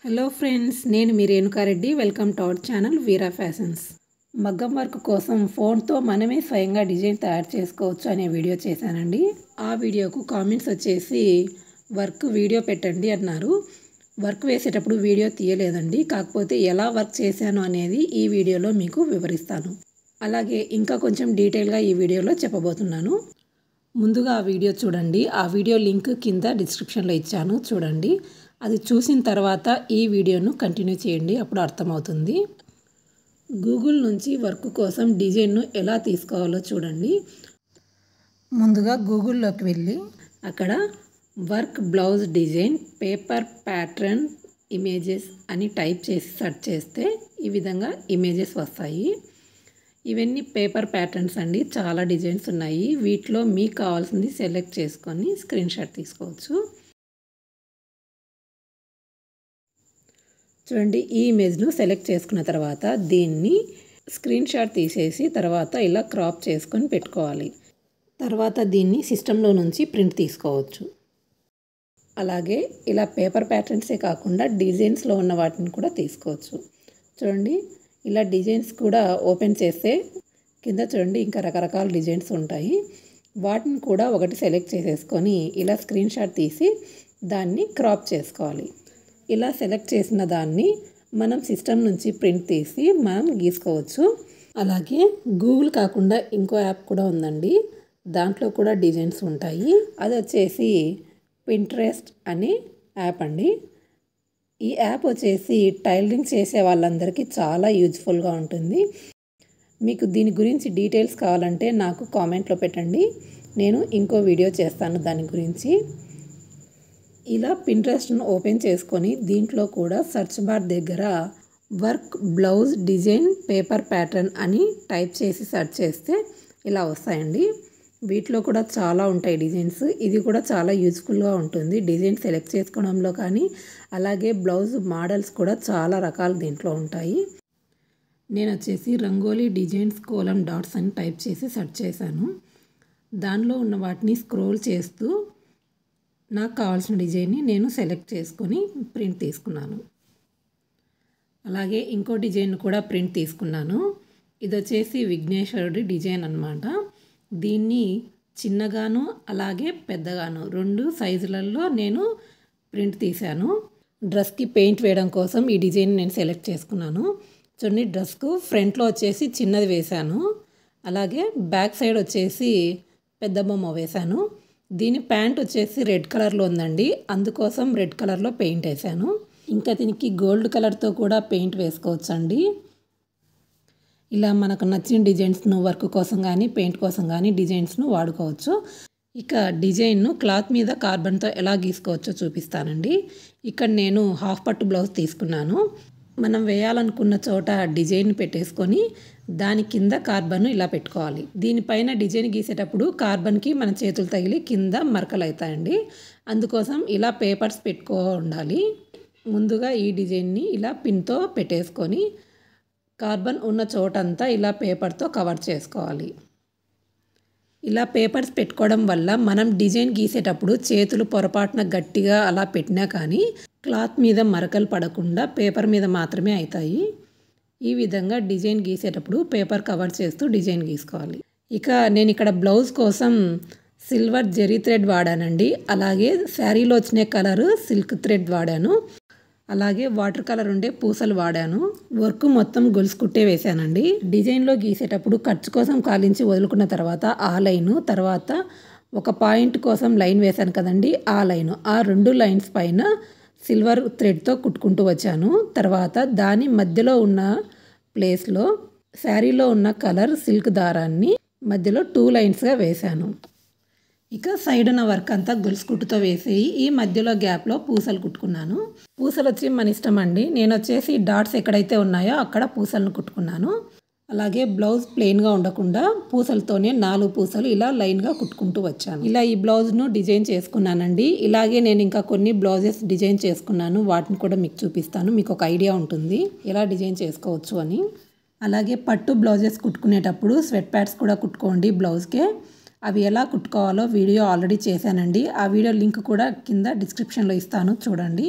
Hello friends, నేను మీ Renuka Reddy. Welcome to our channel Veera fashions. మగ్గం work కోసం ఫోన్తో మనమే స్వయంగా డిజైన్ తయారు చేసుకోవచ్చు అనే వీడియో చేశానండి. ఆ వీడియోకు కామెంట్స్ వచ్చేసి వర్క్ వీడియో పెట్టండి అన్నారు. వర్క్ వేసేటప్పుడు వీడియో తీయలేదండి, కాకపోతే ఎలా వర్క్ చేశాను అనేది ఈ వీడియోలో మీకు వివరిస్తాను. అలాగే ఇంకా కొంచెం డీటెయిల్గా ఈ వీడియోలో చెప్పబోతున్నాను. ముందుగా ఆ వీడియో చూడండి. ఆ వీడియో లింక్ కింద డిస్క్రిప్షన్లో ఇచ్చాను, చూడండి. అది చూసిన తర్వాత ఈ వీడియోను కంటిన్యూ చేయండి, అప్పుడు అర్థమవుతుంది. గూగుల్ నుంచి వర్క్ కోసం డిజైన్ను ఎలా తీసుకోవాలో చూడండి. ముందుగా గూగుల్లోకి వెళ్ళి అక్కడ work blouse design paper pattern images అని టైప్ చేసి సెర్చ్ చేస్తే ఈ విధంగా ఇమేజెస్ వస్తాయి. ఇవన్నీ పేపర్ ప్యాటర్న్స్ అండి, చాలా డిజైన్స్ ఉన్నాయి. వీటిలో మీకు కావాల్సింది సెలెక్ట్ చేసుకొని స్క్రీన్ షాట్ తీసుకోవచ్చు. చూడండి, ఈ ఇమేజ్ను సెలెక్ట్ చేసుకున్న తర్వాత దీన్ని స్క్రీన్ షాట్ తీసేసి తర్వాత ఇలా క్రాప్ చేసుకొని పెట్టుకోవాలి. తర్వాత దీన్ని సిస్టంలో నుంచి ప్రింట్ తీసుకోవచ్చు. అలాగే ఇలా పేపర్ ప్యాటర్న్సే కాకుండా డిజైన్స్లో ఉన్న వాటిని కూడా తీసుకోవచ్చు. చూడండి, ఇలా డిజైన్స్ కూడా ఓపెన్ చేస్తే కింద చూడండి ఇంకా రకరకాల డిజైన్స్ ఉంటాయి. వాటిని కూడా ఒకటి సెలెక్ట్ చేసేసుకొని ఇలా స్క్రీన్ షాట్ తీసి దాన్ని క్రాప్ చేసుకోవాలి. ఇలా సెలెక్ట్ చేసిన దాన్ని మనం సిస్టమ్ నుంచి ప్రింట్ తీసి మనం గీసుకోవచ్చు. అలాగే గూగుల్ కాకుండా ఇంకో యాప్ కూడా ఉందండి, దాంట్లో కూడా డిజైన్స్ ఉంటాయి. అది వచ్చేసి పింట్రెస్ట్ అనే యాప్ అండి. ఈ యాప్ వచ్చేసి టైలరింగ్ చేసే వాళ్ళందరికీ చాలా యూజ్ఫుల్గా ఉంటుంది. మీకు దీని గురించి డీటెయిల్స్ కావాలంటే నాకు కామెంట్లో పెట్టండి, నేను ఇంకో వీడియో చేస్తాను దాని గురించి. ఇలా పింట్రెస్ట్ను ఓపెన్ చేసుకొని దీంట్లో కూడా సెర్చ్ బార్ దగ్గర work blouse design paper pattern అని టైప్ చేసి సెర్చ్ చేస్తే ఇలా వస్తాయండి. వీటిలో కూడా చాలా ఉంటాయి డిజైన్స్. ఇది కూడా చాలా యూజ్ఫుల్గా ఉంటుంది డిజైన్ సెలెక్ట్ చేసుకోవడంలో కానీ. అలాగే బ్లౌజ్ మోడల్స్ కూడా చాలా రకాలు దీంట్లో ఉంటాయి. నేను వచ్చేసి రంగోలీ డిజైన్స్ :డాట్స్ అని టైప్ చేసి సెర్చ్ చేశాను. దానిలో ఉన్న వాటిని స్క్రోల్ చేస్తూ నాకు కావాల్సిన డిజైన్ని నేను సెలెక్ట్ చేసుకొని ప్రింట్ తీసుకున్నాను. అలాగే ఇంకో డిజైన్ కూడా ప్రింట్ తీసుకున్నాను. ఇది వచ్చేసి విఘ్నేశ్వరుడి డిజైన్ అన్నమాట. దీన్ని చిన్నగాను అలాగే పెద్దగాను 2 సైజులలో నేను ప్రింట్ తీశాను. డ్రెస్కి పెయింట్ వేయడం కోసం ఈ డిజైన్ నేను సెలెక్ట్ చేసుకున్నాను. చూడండి, డ్రెస్కు ఫ్రంట్లో వచ్చేసి చిన్నది వేశాను, అలాగే బ్యాక్ సైడ్ వచ్చేసి పెద్ద బొమ్మ వేశాను. దీని ప్యాంట్ వచ్చేసి రెడ్ కలర్లో ఉందండి, అందుకోసం రెడ్ కలర్లో పెయింట్ వేశాను. ఇంకా దీనికి గోల్డ్ కలర్తో కూడా పెయింట్ వేసుకోవచ్చండి. ఇలా మనకు నచ్చిన డిజైన్స్ను వర్క్ కోసం కానీ పెయింట్ కోసం కానీ డిజైన్స్ను వాడుకోవచ్చు. ఇక డిజైన్ను క్లాత్ మీద కార్బన్తో ఎలా గీసుకోవచ్చో చూపిస్తానండి. ఇక్కడ నేను హాఫ్ పట్టు బ్లౌజ్ తీసుకున్నాను. మనం వేయాలనుకున్న చోట డిజైన్ పెట్టేసుకొని దాని కింద కార్బన్ ఇలా పెట్టుకోవాలి. దీనిపైన డిజైన్ గీసేటప్పుడు కార్బన్కి మన చేతులు తగిలి కింద మరకలు అవుతాయండి, అందుకోసం ఇలా పేపర్స్ పెట్టుకో ఉండాలి. ముందుగా ఈ డిజైన్ని ఇలా పిన్తో పెట్టేసుకొని కార్బన్ ఉన్న చోటంతా ఇలా పేపర్తో కవర్ చేసుకోవాలి. ఇలా పేపర్స్ పెట్టుకోవడం వల్ల మనం డిజైన్ గీసేటప్పుడు చేతులు పొరపాటున గట్టిగా అలా పెట్టినా కానీ క్లాత్ మీద మరకలు పడకుండా పేపర్ మీద మాత్రమే అవుతాయి. ఈ విధంగా డిజైన్ గీసేటప్పుడు పేపర్ కవర్ చేస్తూ డిజైన్ గీసుకోవాలి. ఇక నేను ఇక్కడ బ్లౌజ్ కోసం సిల్వర్ జెరీ థ్రెడ్ వాడానండి. అలాగే శారీలో వచ్చిన కలరు సిల్క్ థ్రెడ్ వాడాను. అలాగే వాటర్ కలర్ ఉండే పూసలు వాడాను. వర్క్ మొత్తం గొలుసు కుట్టే వేశానండి. డిజైన్లో గీసేటప్పుడు ఖర్చు కోసం కాలించి వదులుకున్న తర్వాత ఆ లైను, తర్వాత ఒక పాయింట్ కోసం లైన్ వేశాను కదండి, ఆ లైను, ఆ 2 లైన్స్ పైన సిల్వర్ థ్రెడ్తో కుట్టుకుంటూ వచ్చాను. తర్వాత దాని మధ్యలో ఉన్న ప్లేస్లో శారీలో ఉన్న కలర్ సిల్క్ దారాన్ని మధ్యలో 2 లైన్స్గా వేశాను. ఇక సైడ్ ఉన్న వర్క్ అంతా గొలుసు కుట్టుతో వేసి ఈ మధ్యలో గ్యాప్లో పూసలు కుట్టుకున్నాను. పూసలు వచ్చి మన ఇష్టం అండి. నేను వచ్చేసి డాట్స్ ఎక్కడైతే ఉన్నాయో అక్కడ పూసలను కుట్టుకున్నాను. అలాగే బ్లౌజ్ ప్లెయిన్గా ఉండకుండా పూసలతోనే 4 పూసలు ఇలా లైన్గా కుట్టుకుంటూ వచ్చాను. ఇలా ఈ బ్లౌజ్ను డిజైన్ చేసుకున్నానండి. ఇలాగే నేను ఇంకా కొన్ని బ్లౌజెస్ డిజైన్ చేసుకున్నాను, వాటిని కూడా మీకు చూపిస్తాను. మీకు ఒక ఐడియా ఉంటుంది ఎలా డిజైన్ చేసుకోవచ్చు అని. అలాగే పట్టు బ్లౌజెస్ కుట్టుకునేటప్పుడు స్వెట్ ప్యాడ్స్ కూడా కుట్టుకోండి బ్లౌజ్కే. అవి ఎలా కుట్టుకోవాలో వీడియో ఆల్రెడీ చేశానండి, ఆ వీడియో లింక్ కూడా కింద డిస్క్రిప్షన్లో ఇస్తాను, చూడండి.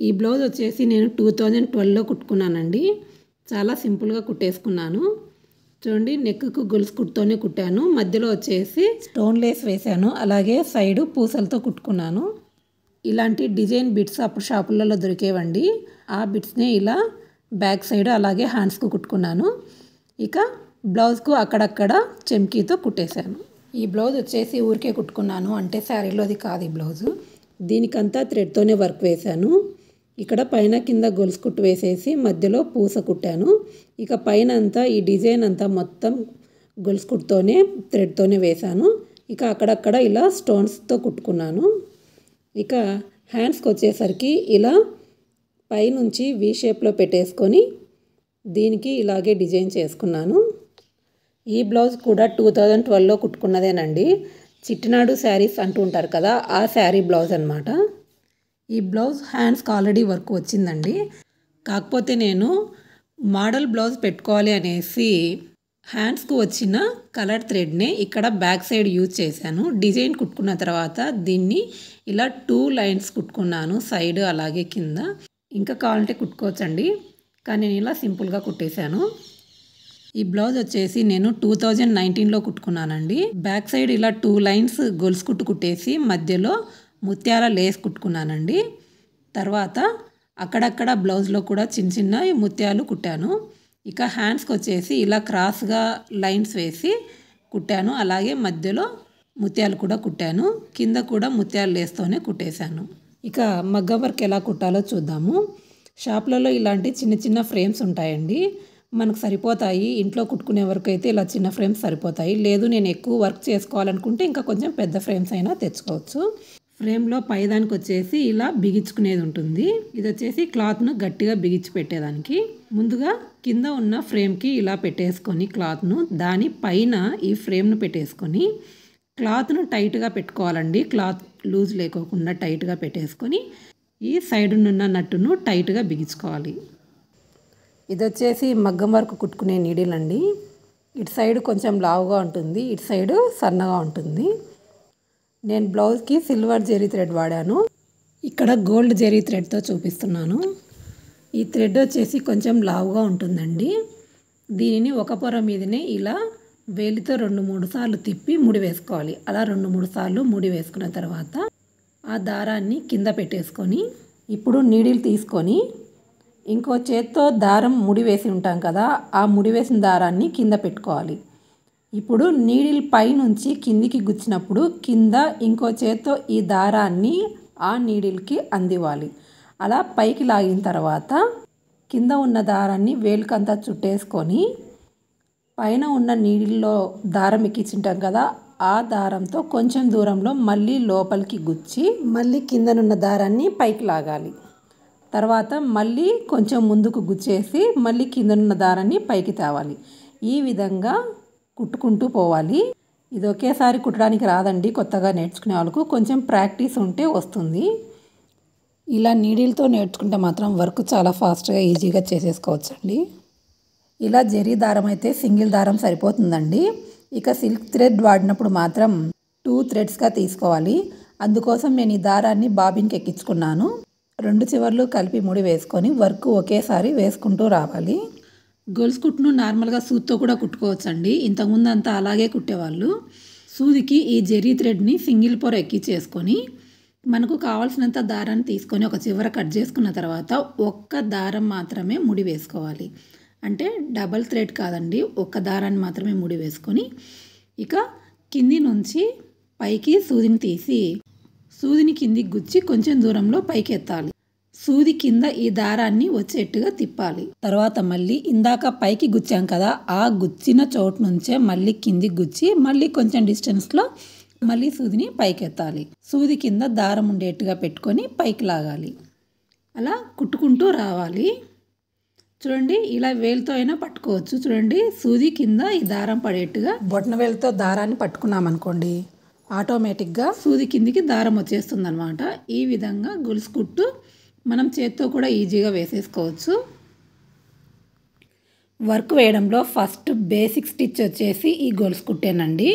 ఈ బ్లౌజ్ వచ్చేసి నేను 2012లో కుట్టుకున్నానండి. చాలా సింపుల్గా కుట్టేసుకున్నాను. చూడండి, నెక్కు గొలుసు కుట్టుతోనే కుట్టాను. మధ్యలో వచ్చేసి స్టోన్ లేస్ వేశాను. అలాగే సైడు పూసలతో కుట్టుకున్నాను. ఇలాంటి డిజైన్ బిట్స్ అప్పుడు షాపులలో దొరికేవండి. ఆ బిట్స్నే ఇలా బ్యాక్ సైడ్ అలాగే హ్యాండ్స్కు కుట్టుకున్నాను. ఇక బ్లౌజ్కు అక్కడక్కడ చెమ్కీతో కుట్టేశాను. ఈ బ్లౌజ్ వచ్చేసి ఊరికే కుట్టుకున్నాను, అంటే శారీలోది కాదు ఈ బ్లౌజు. దీనికంతా థ్రెడ్తోనే వర్క్ వేశాను. ఇక్కడ పైన కింద గొలుసు కుట్టు వేసేసి మధ్యలో పూస కుట్టాను. ఇక పైన అంతా ఈ డిజైన్ అంతా మొత్తం గొలుసు కుట్టుతోనే థ్రెడ్తోనే వేశాను. ఇక అక్కడక్కడ ఇలా స్టోన్స్తో కుట్టుకున్నాను. ఇక హ్యాండ్స్కి వచ్చేసరికి ఇలా పైనుంచి వీ షేప్లో పెట్టేసుకొని దీనికి ఇలాగే డిజైన్ చేసుకున్నాను. ఈ బ్లౌజ్ కూడా 2012లో కుట్టుకున్నదేనండి. చిట్టినాడు శారీస్ అంటూ ఉంటారు కదా, ఆ శారీ బ్లౌజ్ అనమాట. ఈ బ్లౌజ్ హ్యాండ్స్కి ఆల్రెడీ వర్క్ వచ్చిందండి. కాకపోతే నేను మోడల్ బ్లౌజ్ పెట్టుకోవాలి అనేసి హ్యాండ్స్కు వచ్చిన కలర్ థ్రెడ్నే ఇక్కడ బ్యాక్ సైడ్ యూజ్ చేశాను. డిజైన్ కుట్టుకున్న తర్వాత దీన్ని ఇలా 2 లైన్స్ కుట్టుకున్నాను, సైడ్ అలాగే కింద. ఇంకా కావాలంటే కుట్టుకోవచ్చండి, కానీ నేను ఇలా సింపుల్గా కుట్టేశాను. ఈ బ్లౌజ్ వచ్చేసి నేను 2019లో కుట్టుకున్నానండి. బ్యాక్ సైడ్ ఇలా 2 లైన్స్ గొలుసు కుట్టు కుట్టేసి మధ్యలో ముత్యాల లేస్ కుట్టుకున్నానండి. తర్వాత అక్కడక్కడ బ్లౌజ్లో కూడా చిన్న చిన్న ముత్యాలు కుట్టాను. ఇక హ్యాండ్స్కి వచ్చేసి ఇలా క్రాస్గా లైన్స్ వేసి కుట్టాను. అలాగే మధ్యలో ముత్యాలు కూడా కుట్టాను. కింద కూడా ముత్యాల లేస్తోనే కుట్టేశాను. ఇక మగ్గం వర్క్ ఎలా కుట్టాలో చూద్దాము. షాప్లలో ఇలాంటి చిన్న చిన్న ఫ్రేమ్స్ ఉంటాయండి, మనకు సరిపోతాయి. ఇంట్లో కుట్టుకునే వరకు అయితే ఇలా చిన్న ఫ్రేమ్స్ సరిపోతాయి. లేదు నేను ఎక్కువ వర్క్ చేసుకోవాలనుకుంటే ఇంకా కొంచెం పెద్ద ఫ్రేమ్స్ అయినా తెచ్చుకోవచ్చు. ఫ్రేమ్లో పైదానికి వచ్చేసి ఇలా బిగించుకునేది ఉంటుంది. ఇది వచ్చేసి క్లాత్ను గట్టిగా బిగించి పెట్టేదానికి. ముందుగా కింద ఉన్న ఫ్రేమ్కి ఇలా పెట్టేసుకొని క్లాత్ను దాని పైన ఈ ఫ్రేమ్ను పెట్టేసుకొని క్లాత్ను టైట్గా పెట్టుకోవాలండి. క్లాత్ లూజ్ లేకోకుండా టైట్గా పెట్టేసుకొని ఈ సైడునున్న నట్టును టైట్గా బిగించుకోవాలి. ఇది వచ్చేసి మగ్గం వర్క్ కుట్టుకునే నీడిల్ అండి. ఇటు సైడ్ కొంచెం లావుగా ఉంటుంది, ఇటు సైడు సన్నగా ఉంటుంది. నేను బ్లౌజ్కి సిల్వర్ జెరీ థ్రెడ్ వాడాను. ఇక్కడ గోల్డ్ జెరీ థ్రెడ్తో చూపిస్తున్నాను. ఈ థ్రెడ్ వచ్చేసి కొంచెం లావుగా ఉంటుందండి. దీనిని ఒక పొర మీదనే ఇలా వేలితో 2-3 సార్లు తిప్పి ముడి వేసుకోవాలి. అలా 2-3 సార్లు ముడి వేసుకున్న తర్వాత ఆ దారాన్ని కింద పెట్టేసుకొని ఇప్పుడు నీడిల్ తీసుకొని ఇంకో చేత్తో దారం ముడి వేసి ఉంటాం కదా, ఆ ముడి వేసిన దారాన్ని కింద పెట్టుకోవాలి. ఇప్పుడు నీడిల్ పై నుంచి కిందికి గుచ్చినప్పుడు కింద ఇంకో చేత్తో ఈ దారాన్ని ఆ నీడిల్కి అందివ్వాలి. అలా పైకి లాగిన తర్వాత కింద ఉన్న దారాన్ని వేలుకంతా చుట్టేసుకొని పైన ఉన్న నీడిల్లో దారం ఎక్కించుంటాం కదా, ఆ దారంతో కొంచెం దూరంలో మళ్ళీ లోపలికి గుచ్చి మళ్ళీ కిందనున్న దారాన్ని పైకి లాగాలి. తర్వాత మళ్ళీ కొంచెం ముందుకు గుచ్చేసి మళ్ళీ కిందనున్న దారాన్ని పైకి తేవాలి. ఈ విధంగా కుట్టుకుంటూ పోవాలి. ఇది ఒకేసారి కుట్టడానికి రాదండి, కొత్తగా నేర్చుకునే వాళ్ళకు కొంచెం ప్రాక్టీస్ ఉంటే వస్తుంది. ఇలా నీడిల్తో నేర్చుకుంటే మాత్రం వర్క్ చాలా ఫాస్ట్గా ఈజీగా చేసేసుకోవచ్చండి. ఇలా జరీ దారం అయితే సింగిల్ దారం సరిపోతుందండి. ఇక సిల్క్ థ్రెడ్ వాడినప్పుడు మాత్రం 2 థ్రెడ్స్గా తీసుకోవాలి. అందుకోసం నేను ఈ దారాన్ని బాబిన్కి ఎక్కించుకున్నాను. 2 చివర్లు కలిపి ముడి వేసుకొని వర్క్ ఒకేసారి వేసుకుంటూ రావాలి. గొలుసు కుట్టును నార్మల్గా సూదితో కూడా కుట్టుకోవచ్చండి. ఇంతకుముందు అంతా అలాగే కుట్టేవాళ్ళు. సూదికి ఈ జెరీ థ్రెడ్ని సింగిల్ పొర ఎక్కించేసుకొని మనకు కావాల్సినంత దారాన్ని తీసుకొని ఒక చివర కట్ చేసుకున్న తర్వాత ఒక్క దారం మాత్రమే ముడి వేసుకోవాలి. అంటే డబల్ థ్రెడ్ కాదండి, ఒక్క దారాన్ని మాత్రమే ముడి వేసుకొని ఇక కింది నుంచి పైకి సూదిని తీసి సూదిని కిందికి గుచ్చి కొంచెం దూరంలో పైకి ఎత్తాలి. సూది కింద ఈ దారాన్ని వచ్చేట్టుగా తిప్పాలి. తర్వాత మళ్ళీ ఇందాక పైకి గుచ్చాం కదా, ఆ గుచ్చిన చోటు నుంచే మళ్ళీ కిందికి గుచ్చి మళ్ళీ కొంచెం డిస్టెన్స్లో మళ్ళీ సూదిని పైకి ఎత్తాలి. సూది కింద దారం ఉండేట్టుగా పెట్టుకొని పైకి లాగాలి. అలా కుట్టుకుంటూ రావాలి. చూడండి, ఇలా వేలుతో అయినా పట్టుకోవచ్చు. చూడండి, సూది కింద ఈ దారం పడేట్టుగా బొటన వేలుతో దారాన్ని పట్టుకున్నామనుకోండి, ఆటోమేటిక్గా సూది కిందికి దారం వచ్చేస్తుంది అనమాట. ఈ విధంగా గొలుసు కుట్టు మనం చేత్తో కూడా ఈజీగా వేసేసుకోవచ్చు. వర్క్ వేయడంలో ఫస్ట్ బేసిక్ స్టిచ్ వచ్చేసి ఈ గొలుసు కుట్టేనండి.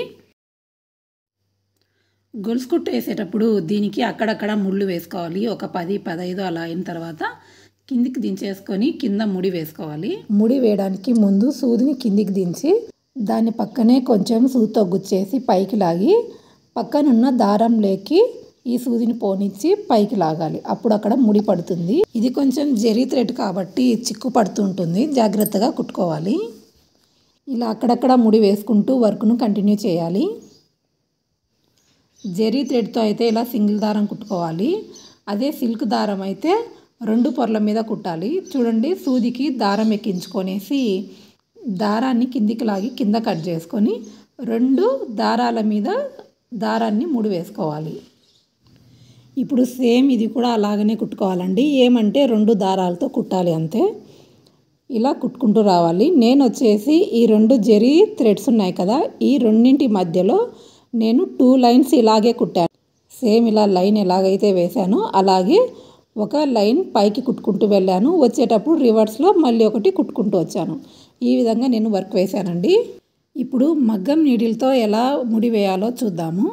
గొలుసు కుట్టు వేసేటప్పుడు దీనికి అక్కడక్కడ ముళ్ళు వేసుకోవాలి. ఒక 10-15 అలా అయిన తర్వాత కిందికి దించేసుకొని కింద ముడి వేసుకోవాలి. ముడి వేయడానికి ముందు సూదిని కిందికి దించి దాని పక్కనే కొంచెం సూదితో గుచ్చేసి పైకి లాగి పక్కనున్న దారంలోకి ఈ సూదిని పోనిచ్చి పైకి లాగాలి. అప్పుడు అక్కడ ముడి పడుతుంది. ఇది కొంచెం జరీ థ్రెడ్ కాబట్టి చిక్కు పడుతుంటుంది, జాగ్రత్తగా కుట్టుకోవాలి. ఇలా అక్కడక్కడ ముడి వేసుకుంటూ వర్క్ను కంటిన్యూ చేయాలి. జరీ థ్రెడ్తో అయితే ఇలా సింగిల్ దారం కుట్టుకోవాలి. అదే సిల్క్ దారం అయితే 2 పొరల మీద కుట్టాలి. చూడండి, సూదికి దారం ఎక్కించుకొనేసి దారాన్ని కిందికి లాగి కింద కట్ చేసుకొని 2 దారాల మీద దారాన్ని ముడి వేసుకోవాలి. ఇప్పుడు సేమ్ ఇది కూడా అలాగనే కుట్టుకోవాలండి. ఏమంటే 2 దారాలతో కుట్టాలి అంతే. ఇలా కుట్టుకుంటూ రావాలి. నేను వచ్చేసి ఈ 2 జరీ థ్రెడ్స్ ఉన్నాయి కదా, ఈ రెండింటి మధ్యలో నేను 2 లైన్స్ ఇలాగే కుట్టాను. సేమ్ ఇలా లైన్ ఎలాగైతే వేసానో అలాగే ఒక లైన్ పైకి కుట్టుకుంటూ వెళ్ళాను. వచ్చేటప్పుడు రివర్స్లో మళ్ళీ ఒకటి కుట్టుకుంటూ వచ్చాను. ఈ విధంగా నేను వర్క్ వేశానండి. ఇప్పుడు మగ్గం నీడిల్తో ఎలా ముడి వేయాలో చూద్దాము.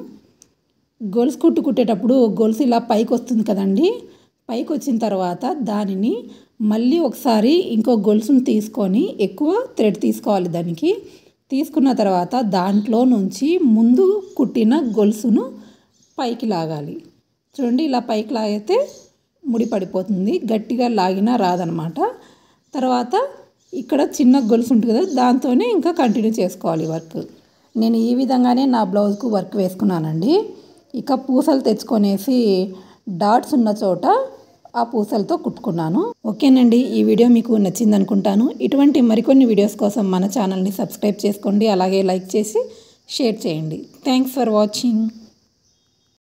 గొలుసు కుట్టు కుట్టేటప్పుడు గొలుసు ఇలా పైకి వస్తుంది కదండి. పైకి వచ్చిన తర్వాత దానిని మళ్ళీ ఒకసారి ఇంకో గొలుసును తీసుకొని ఎక్కువ థ్రెడ్ తీసుకోవాలి. దానికి తీసుకున్న తర్వాత దాంట్లో నుంచి ముందు కుట్టిన గొలుసును పైకి లాగాలి. చూడండి, ఇలా పైకి లాగితే ముడి పడిపోతుంది. గట్టిగా లాగినా రాదనమాట. తర్వాత ఇక్కడ చిన్న గొలుసు ఉంటుంది కదా, దాంతోనే ఇంకా కంటిన్యూ చేసుకోవాలి వర్క్. నేను ఈ విధంగానే నా బ్లౌజ్కు వర్క్ వేసుకున్నానండి. ఇక పూసలు తెచ్చుకొనేసి డాట్స్ ఉన్న చోట ఆ పూసలతో కుట్టుకున్నాను. ఓకేనండి, ఈ వీడియో మీకు నచ్చింది అనుకుంటాను. ఇటువంటి మరికొన్ని వీడియోస్ కోసం మన ఛానల్ని సబ్స్క్రైబ్ చేసుకోండి. అలాగే లైక్ చేసి షేర్ చేయండి. Thanks for watching.